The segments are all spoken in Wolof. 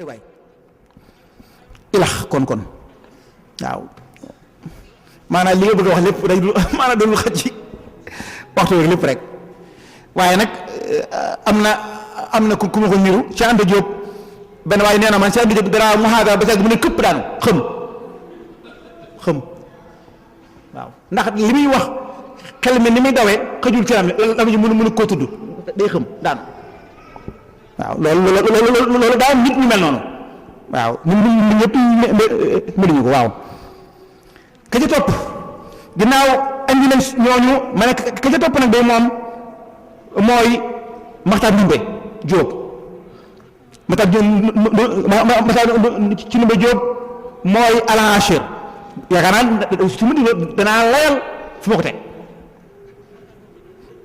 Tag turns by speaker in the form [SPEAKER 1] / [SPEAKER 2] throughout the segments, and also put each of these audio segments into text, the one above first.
[SPEAKER 1] waay ilax kon waaw maanaam li nga bëgg a wax lépp day maanaam doon xaj ci waxtu lépp rek waaye nag am na ku ma ko niru ci ànd Jóob benn waaye nee na man ci ànd Jóob danaa muhaadara ba mu ne këpp daanu xëm waaw ndax li muy wax xel mi ni muy dawee xëjul ci la mu mënu koo tudd day xëm daanu waaw loolu daa nit ñu mel noonu waaw ñun ñëpp mënuñu ko waaw ka ca topp ginnaaw andi nañ ñooñu ma ne ka ca topp nag day moom mooy Maxtaar Ndumbe Jóob Maxtaar ci Ndumbe Jóob mooy al-Ashir yaakaar naa su ma di danaa layal fu ma ko teg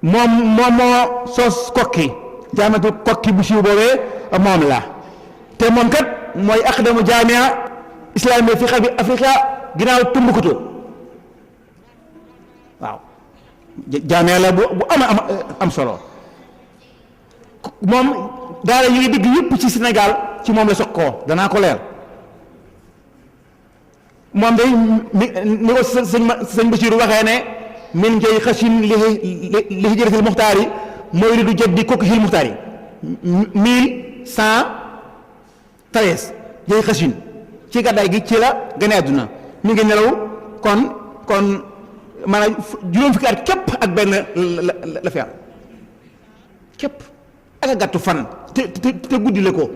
[SPEAKER 1] moom moo sos kokki jaamatu kokki bu siiw boobee moom la te moom kat mooy aqdamu jaamia islamiya fi xarbi Afrika ginnaaw Tumbuktu waaw jaamia la bu am solo moom daara yi ngi dégg yëpp ci Sénégal ci moom la soqoo danaa ko leer moom day ni ko sëñ Basiiru waxee ne min njëy xasin li hijratil muxtaar yi mooy li du jaddi kokki hil muxtaar yi 1113 njëy xasin ci gàddaay gi ci la gane àdduna mi ngi nelaw kon maanaam juróom fukki at képp ak benn la fi am képp ak a gàttu fan te guddile ko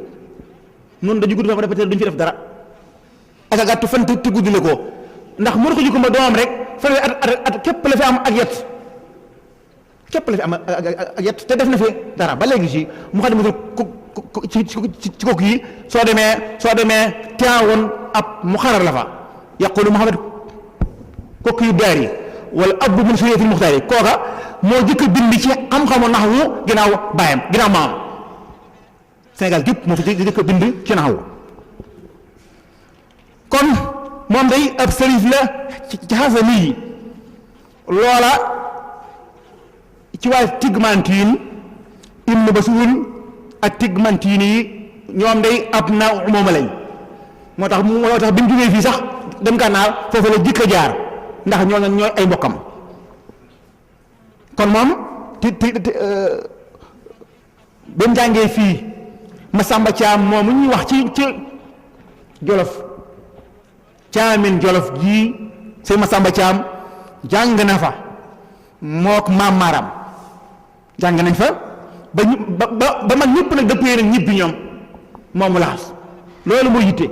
[SPEAKER 1] noonu dañu gudd fa dafa te duñ fi def dara ak a gàttu fan te guddile ko ndax mënu ko jikko ma doomam rek fan at képp la fi am ak yet képp la fi am ak yet te def na fi dara ba léegi si mu xam ne ci kooku yi soo demee teewoon ab mu xarar la fa yaqulu Muhammad kooku yu daar yi wala abbu min suriyatil muxtaar yi kooka moo jëkk a bind ci xam-xamu naxwu ginnaaw baayam ginnaaw maam Sénégal gépp moo fi jëkk a bind ci naxwu kon moom day ab sërif la ci xasani yi loola ci waa Tigmantine Ibnu Basuul ak Tigmantine yi ñoom day ab na mooma lañ moo tax bi mu jógee fii sax dem Gànnaar foofu la jëkk a jaar ndax ñooy ay mbokkam kon moom ba mu jàngee fii Masamba Caam moomu ñuy wax ci Jolof Caamin Jolof ji sëñ Masamba Caam jàng na fa mook maam Maaram jàng nañ fa ba mag ñëpp nag dëppee nag ñibbi ñoom moomu laxas loolu moo yitte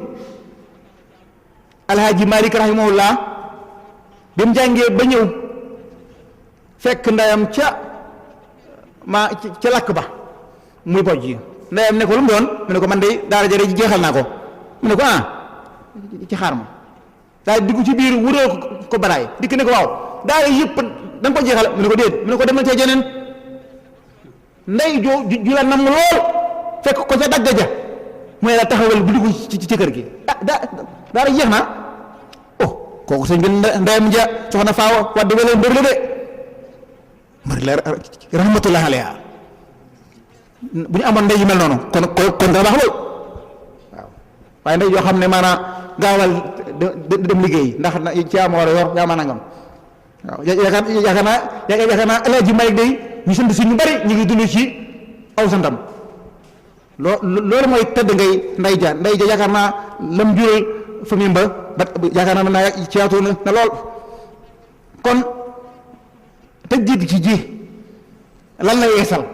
[SPEAKER 1] Alhaaji Malik rahimahullah bi mu jàngee ba ñëw fekk ndeyam ca lakk ba muy bojj yi ndeyam ne ko lu mu doon mu ne ko man de daara jare jeexal naa ko mu ne ko ci xaar ma daal dugg ci biir wuroo ko baraay dikk ne ko waaw daara yëpp da nga ko jeexal mu ne ko déet mu ne ko demal cee jeneen ndey ju la nam lool fekk ko ca dagga ja mooy la taxawal bu dugg ci kër gi daara jeex na kooku sëñ bi ndeyam ja soxna Faawa waddi wala mbër la de mbër la rahmatullahi alayha bu ñu amoon ndey yu mel noonu kon dana baax lool waaw waaye ndey yoo xam ne maanaam gaawal dem liggéey ndax ci yaa ma war a yor yaa ma nangam waaw yaakaar naa El Hadji Malick day ñu sant si ñu bari ñu ngi dund ci aw santam loolu mooy tëdd ngay ndey ja yaakaar naa lam jural famille ba yaakaar naa mën naa ci yaatu na lool kon te jiit ci ji lan la yeesal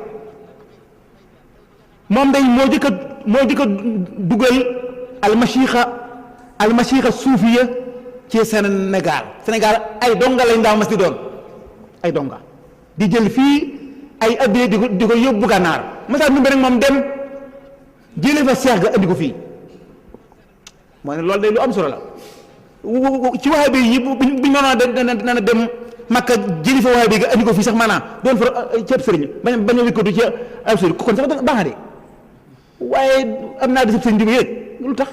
[SPEAKER 1] moom day moo jëkk a dugal almasixa suufiya ci Sénégal ay donga lañ daa mas di doon ay donga di jël fii ay addee di ko yóbbu Gànnaar masaa numbe rek moom dem jële fa seex ga andi ko fii moo ne loolu day lu am solo la ci waxe bi yi buñ mënoon dana dem Makka jëli fa waxe bi nga andi ko fii sax maanaam doon fa ci ab sëriñ bañ a wikkatu ci ab sëriñ kon sax baax na de waaye am naa di sëb sëriñ bi rek lu tax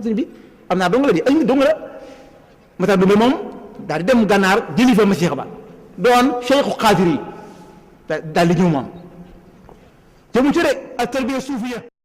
[SPEAKER 1] sëriñ bi am naa dong la di ay nit dong la mata dumbe moom daal di dem Gànnaar jëli fa Masiix ba doon Cheikhu Xaadir yi daal di ñëw moom jëmu ci de ak tarbiya suufiya